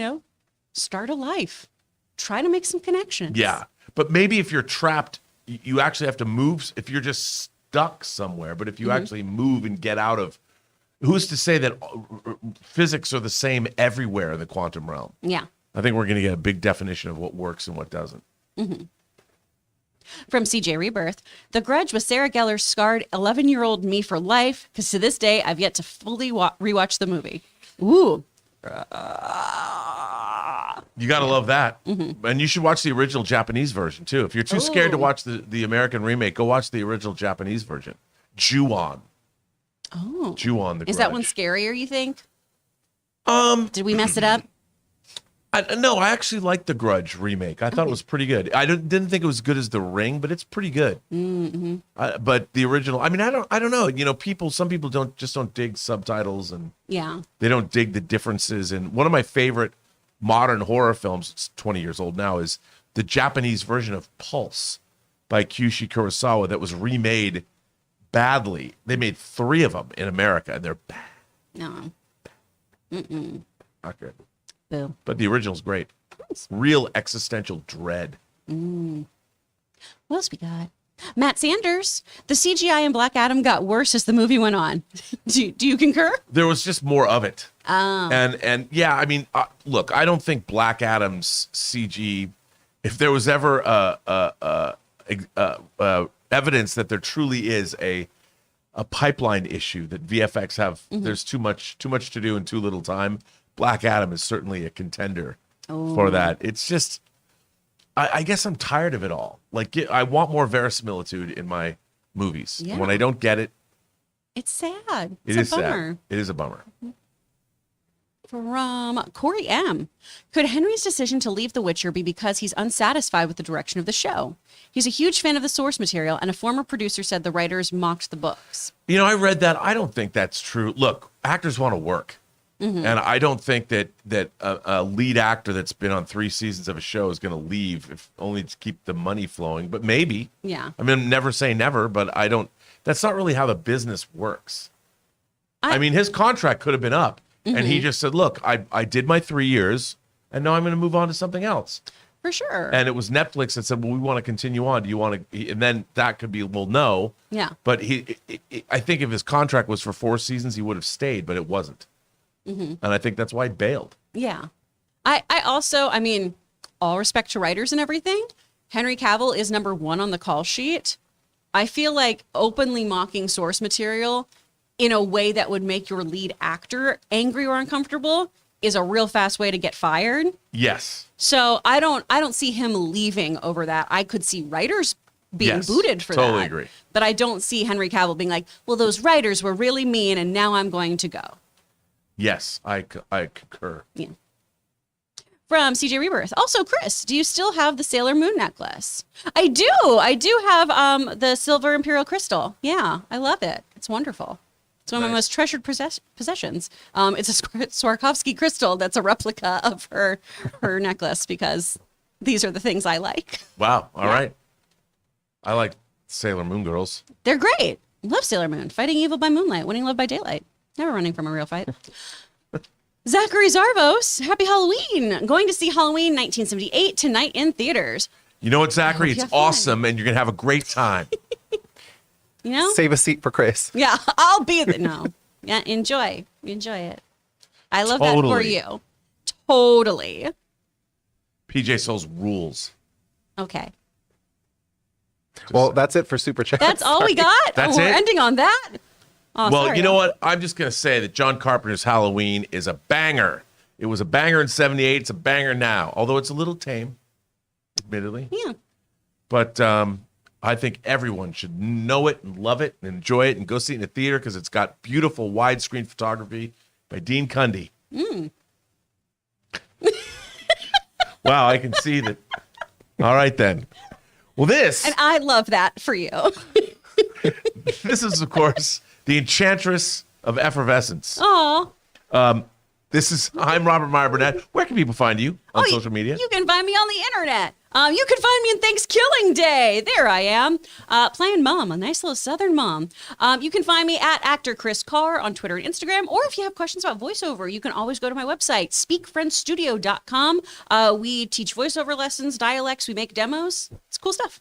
start a life. Try to make some connections. Yeah. But maybe if you're trapped, you actually have to move. If you're just stuck somewhere, but if you actually move and get out of, who's to say that physics are the same everywhere in the quantum realm? Yeah. I think we're going to get a big definition of what works and what doesn't. From CJ Rebirth, The Grudge was Sarah Gellar's scarred 11-year-old me for life, because to this day, I've yet to fully rewatch the movie. Ooh. You got to love that. And you should watch the original Japanese version, too. If you're too scared to watch the American remake, go watch the original Japanese version. Ju-on. Oh. Ju-on, the Grudge. Is that one scarier, you think? Did we mess it up? No, I actually liked the Grudge remake. I thought it was pretty good. I didn't think it was as good as The Ring, but it's pretty good. But the original, I mean, I don't know. Some people don't dig subtitles, and they don't dig the differences. And one of my favorite modern horror films, it's 20 years old now, is the Japanese version of Pulse by Kyushi Kurosawa that was remade badly. They made 3 of them in America, and they're bad. No. Not good. Boo. But the original's great. Real existential dread. What else we got? Matt Sanders. The CGI in Black Adam got worse as the movie went on. Do you concur? There was just more of it. And yeah, I mean, look, I don't think Black Adam's CG, if there was ever evidence that there truly is a pipeline issue that VFX have, there's too much to do in too little time. Black Adam is certainly a contender for that. It's just, I guess I'm tired of it all. Like, I want more verisimilitude in my movies. Yeah. And when I don't get it, It's sad. it It's is a bummer. sad. It is a bummer. From Corey M. Could Henry's decision to leave The Witcher be because he's unsatisfied with the direction of the show? He's a huge fan of the source material, and a former producer said the writers mocked the books. I read that. I don't think that's true. Look, actors want to work. And I don't think that a lead actor that's been on 3 seasons of a show is going to leave, if only to keep the money flowing. But maybe. Yeah. I mean, never say never, but I don't. That's not really how the business works. I mean, his contract could have been up, and he just said, "Look, I did my 3 years, and now I'm going to move on to something else." For sure. And it was Netflix that said, "Well, we want to continue on. Do you want to?" And then that could be, "Well, no." Yeah. But I think if his contract was for 4 seasons, he would have stayed, but it wasn't. And I think that's why he bailed. Yeah. I also, I mean, all respect to writers and everything, Henry Cavill is number 1 on the call sheet. I feel like openly mocking source material in a way that would make your lead actor angry or uncomfortable is a real fast way to get fired. Yes. So I don't see him leaving over that. I could see writers being booted for that. Totally agree. But I don't see Henry Cavill being like, well, those writers were really mean and now I'm going to go. Yes, I concur. Yeah. From CJ Rebirth. Also, Chris, do you still have the Sailor Moon necklace? I do. I do have the silver imperial crystal. Yeah, I love it. It's wonderful. It's one of my most treasured possessions. It's a Swarovski crystal that's a replica of her necklace because these are the things I like. Wow. All right. I like Sailor Moon girls. They're great. Love Sailor Moon. Fighting evil by moonlight, winning love by daylight. Never running from a real fight. Zachary Zarvos, happy Halloween. Going to see Halloween 1978 tonight in theaters. You know what, Zachary? you It's have fun. awesome, and you're going to have a great time. You know? Save a seat for Chris. Yeah, I'll be there. No. Yeah, enjoy it. I love that for Totally. you. Totally. PJ Souls rules. Okay. Well, that's it for Super Chat. That's all we got? That's We're it? ending on that? Oh, Well, sorry. you know what? I'm just going to say that John Carpenter's Halloween is a banger. It was a banger in 78. It's a banger now, although it's a little tame, admittedly. Yeah. But I think everyone should know it and love it and enjoy it and go see it in the theater because it's got beautiful widescreen photography by Dean Cundy. Wow, I can see that. All right, then. Well, And I love that for you. this is, of course, the Enchantress of Effervescence. Oh. I'm Robert Meyer Burnett. Where can people find you on social media? You can find me on the internet. You can find me on Thanksgiving Day. There I am, playing mom, a nice little Southern mom. You can find me at actor Chris Carr on Twitter and Instagram. Or if you have questions about voiceover, you can always go to my website, speakfriendstudio.com. We teach voiceover lessons, dialects. We make demos. It's cool stuff.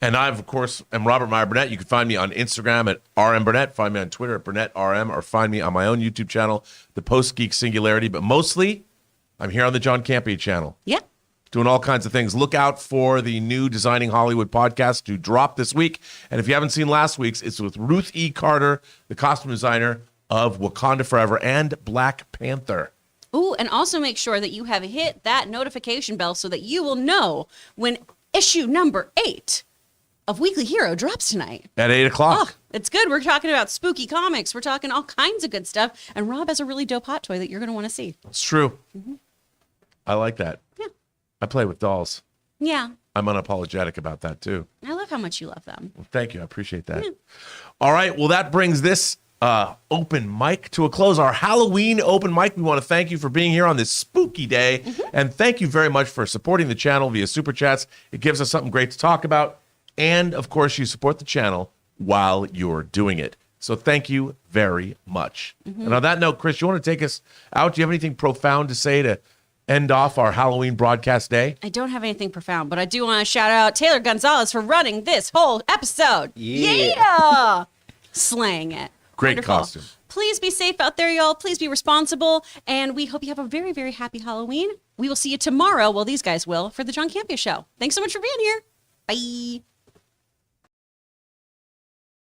And I, of course, am Robert Meyer Burnett. You can find me on Instagram at RMBurnett. Find me on Twitter at BurnettRM, or find me on my own YouTube channel, The Post Geek Singularity. But mostly, I'm here on the John Campea channel. Yeah. Doing all kinds of things. Look out for the new Designing Hollywood podcast to drop this week. And if you haven't seen last week's, it's with Ruth E. Carter, the costume designer of Wakanda Forever and Black Panther. Ooh, and also make sure that you have hit that notification bell so that you will know when issue number 8 of Weekly Hero drops tonight. At 8 o'clock. Oh, it's good. We're talking about spooky comics. We're talking all kinds of good stuff. And Rob has a really dope hot toy that you're going to want to see. It's true. I like that. Yeah. I play with dolls. Yeah. I'm unapologetic about that, too. I love how much you love them. Well, thank you. I appreciate that. All right. Well, that brings this open mic to a close. Our Halloween open mic. We want to thank you for being here on this spooky day. And thank you very much for supporting the channel via Super Chats. It gives us something great to talk about. And, of course, you support the channel while you're doing it. So thank you very much. And on that note, Chris, you want to take us out? Do you have anything profound to say to end off our Halloween broadcast day? I don't have anything profound, but I do want to shout out Taylor Gonzalez for running this whole episode. Yeah. Slaying it. Great Wonderful. costume. Please be safe out there, y'all. Please be responsible. And we hope you have a very, very happy Halloween. We will see you tomorrow. Well, these guys will, for the John Campea Show. Thanks so much for being here. Bye.